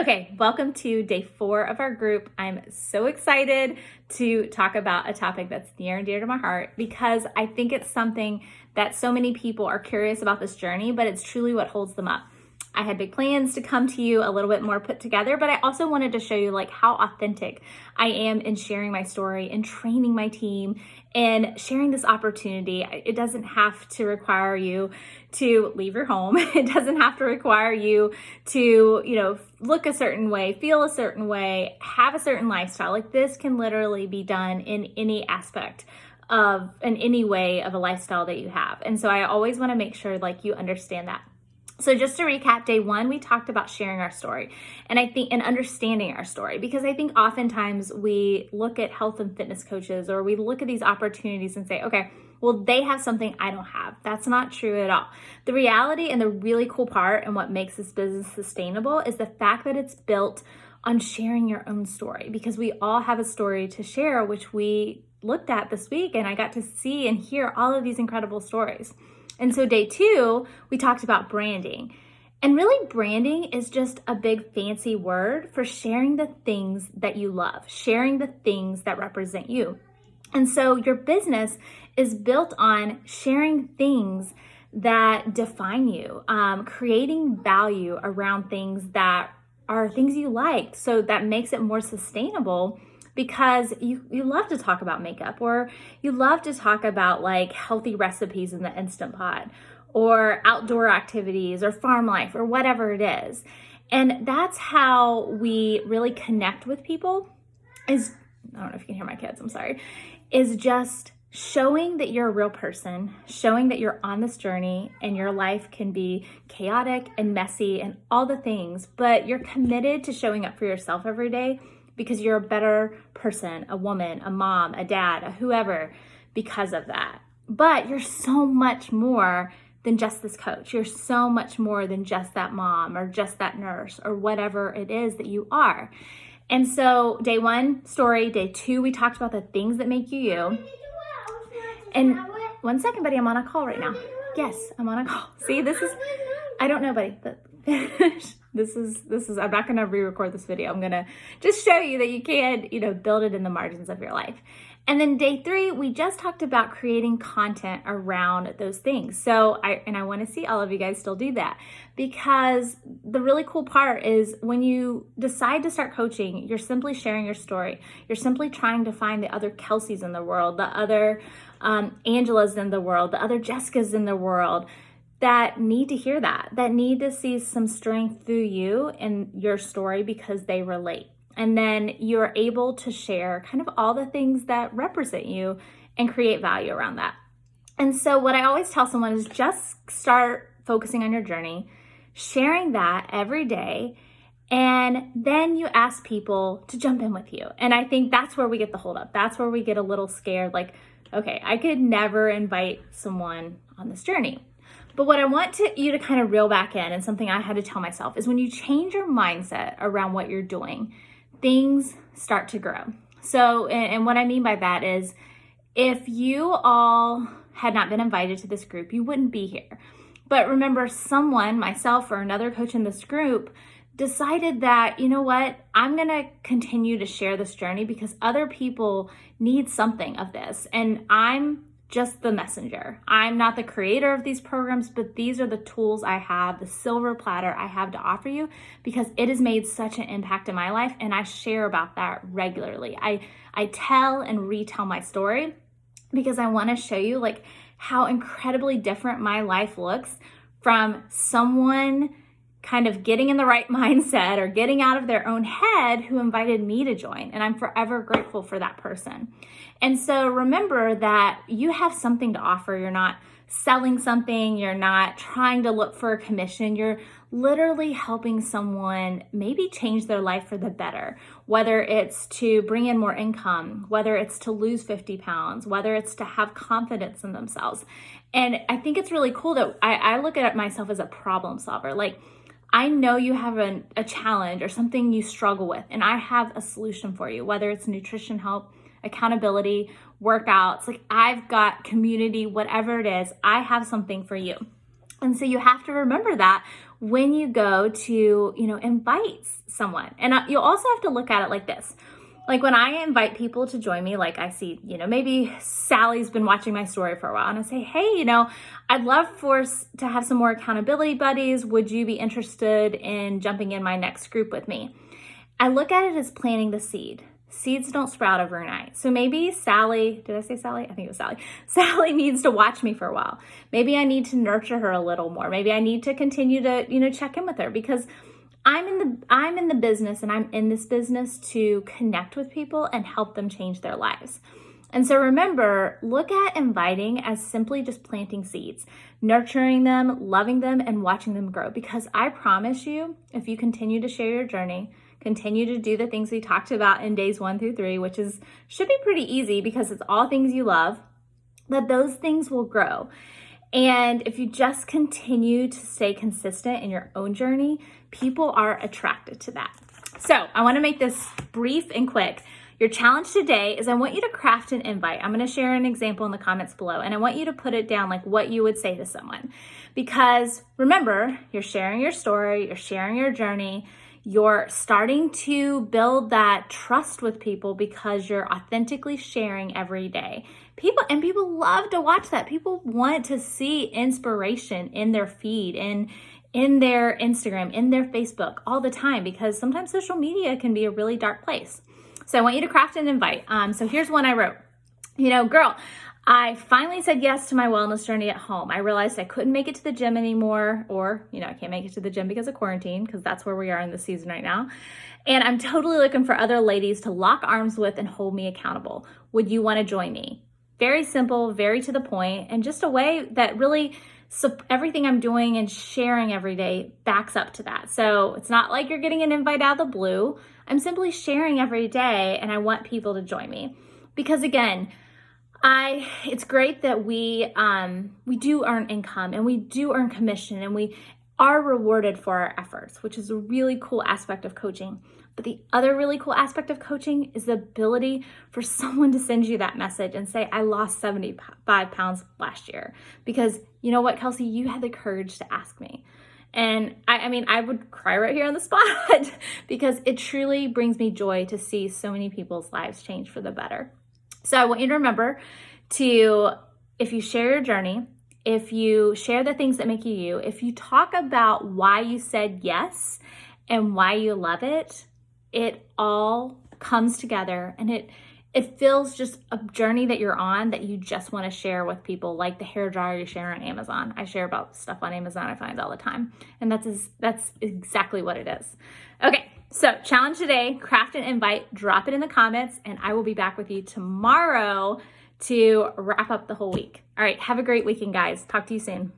Okay, welcome to day 4 of our group. I'm so excited to talk about a topic that's near and dear to my heart because I think it's something that so many people are curious about this journey, but it's truly what holds them up. I had big plans to come to you a little bit more put together, but I also wanted to show you how authentic I am in sharing my story and training my team and sharing this opportunity. It doesn't have to require you to leave your home. It doesn't have to require you to, look a certain way, feel a certain way, have a certain lifestyle. This can literally be done in any aspect in any way of a lifestyle that you have. And so I always want to make sure you understand that. So just to recap, day 1, we talked about sharing our story and understanding our story, because I think oftentimes we look at health and fitness coaches or we look at these opportunities and say, okay, well, they have something I don't have. That's not true at all. The reality and the really cool part and what makes this business sustainable is the fact that it's built on sharing your own story, because we all have a story to share, which we looked at this week, and I got to see and hear all of these incredible stories. And so day 2, we talked about branding. And really, branding is just a big fancy word for sharing the things that you love, sharing the things that represent you. And so your business is built on sharing things that define you, creating value around things that are things you like. So that makes it more sustainable, because you love to talk about makeup, or you love to talk about healthy recipes in the Instant Pot, or outdoor activities, or farm life, or whatever it is. And that's how we really connect with people I don't know if you can hear my kids, I'm sorry, is just showing that you're a real person, showing that you're on this journey and your life can be chaotic and messy and all the things, but you're committed to showing up for yourself every day, because you're a better person, a woman, a mom, a dad, a whoever, because of that. But you're so much more than just this coach. You're so much more than just that mom or just that nurse or whatever it is that you are. And so day 1, story. Day 2, we talked about the things that make you you. And 1 second, buddy, I'm on a call right now. Yes, I'm on a call. See, I don't know, buddy, but This is, I'm not going to re-record this video. I'm going to just show you that you can, build it in the margins of your life. And then day 3, we just talked about creating content around those things. So I want to see all of you guys still do that, because the really cool part is when you decide to start coaching, you're simply sharing your story. You're simply trying to find the other Kelseys in the world, the other Angelas in the world, the other Jessicas in the world, that need to hear that need to see some strength through you and your story, because they relate. And then you're able to share kind of all the things that represent you and create value around that. And so what I always tell someone is just start focusing on your journey, sharing that every day, and then you ask people to jump in with you. And I think that's where we get the hold up. That's where we get a little scared, okay, I could never invite someone on this journey. But what I want you to kind of reel back in, and something I had to tell myself, is when you change your mindset around what you're doing, things start to grow. So, and what I mean by that is, if you all had not been invited to this group, you wouldn't be here. But remember, someone, myself or another coach in this group, decided that, you know what, I'm going to continue to share this journey because other people need something of this. And I'm just the messenger. I'm not the creator of these programs, but these are the tools I have, the silver platter I have to offer you, because it has made such an impact in my life, and I share about that regularly. I tell and retell my story because I want to show you how incredibly different my life looks from someone kind of getting in the right mindset or getting out of their own head who invited me to join. And I'm forever grateful for that person. And so remember that you have something to offer. You're not selling something. You're not trying to look for a commission. You're literally helping someone maybe change their life for the better, whether it's to bring in more income, whether it's to lose 50 pounds, whether it's to have confidence in themselves. And I think it's really cool that I look at myself as a problem solver. I know you have a challenge or something you struggle with, and I have a solution for you, whether it's nutrition help, accountability, workouts, I've got community, whatever it is, I have something for you. And so you have to remember that when you go to, invite someone. And you'll also have to look at it like this. Like when I invite people to join me, like I see, maybe Sally's been watching my story for a while and I say, hey, I'd love to have some more accountability buddies. Would you be interested in jumping in my next group with me? I look at it as planting the seed. Seeds don't sprout overnight. So maybe Sally, did I say Sally? I think it was Sally. Sally needs to watch me for a while. Maybe I need to nurture her a little more. Maybe I need to continue to, check in with her because I'm in the business and I'm in this business to connect with people and help them change their lives. And so remember, look at inviting as simply just planting seeds, nurturing them, loving them, and watching them grow. Because I promise you, if you continue to share your journey, continue to do the things we talked about in days 1 through 3, which should be pretty easy because it's all things you love, that those things will grow. And if you just continue to stay consistent in your own journey, people are attracted to that. So I want to make this brief and quick. Your challenge today is I want you to craft an invite. I'm going to share an example in the comments below, and I want you to put it down like what you would say to someone. Because remember, you're sharing your story, you're sharing your journey, you're starting to build that trust with people because you're authentically sharing every day. People love to watch that. People want to see inspiration in their feed, in their Instagram, in their Facebook all the time, because sometimes social media can be a really dark place. So I want you to craft an invite. So here's one I wrote. Girl, I finally said yes to my wellness journey at home. I realized I couldn't make it to the gym anymore, or, I can't make it to the gym because of quarantine, because that's where we are in the season right now. And I'm totally looking for other ladies to lock arms with and hold me accountable. Would you want to join me? Very simple, very to the point, and just a way that really everything I'm doing and sharing every day backs up to that. So it's not like you're getting an invite out of the blue. I'm simply sharing every day, and I want people to join me. Because again, it's great that we do earn income and we do earn commission and we are rewarded for our efforts, which is a really cool aspect of coaching. But the other really cool aspect of coaching is the ability for someone to send you that message and say, I lost 75 pounds last year. Because you know what, Kelsey, you had the courage to ask me. And I would cry right here on the spot because it truly brings me joy to see so many people's lives change for the better. So I want you to remember if you share your journey, if you share the things that make you you, if you talk about why you said yes and why you love it, it all comes together and it feels just a journey that you're on that you just want to share with people, like the hair dryer you share on Amazon. I share about stuff on Amazon I find all the time. And that's exactly what it is. Okay, so challenge today, craft an invite, drop it in the comments, and I will be back with you tomorrow to wrap up the whole week. All right, have a great weekend, guys. Talk to you soon.